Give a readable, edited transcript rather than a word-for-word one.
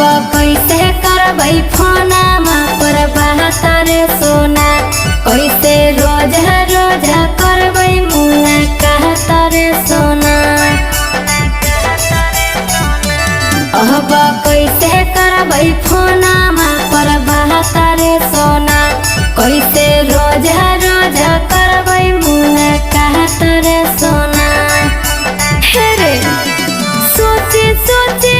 कैसे करबै फोनमा पर बात रे सोना, कैसे रोज रोज करबै मुलाकात रे सोना। अब कैसे करबै फोनमा पर बात रे सोना, कैसे रोज रोज करबै मुलाकात रे सोना। हे रे सोची सोची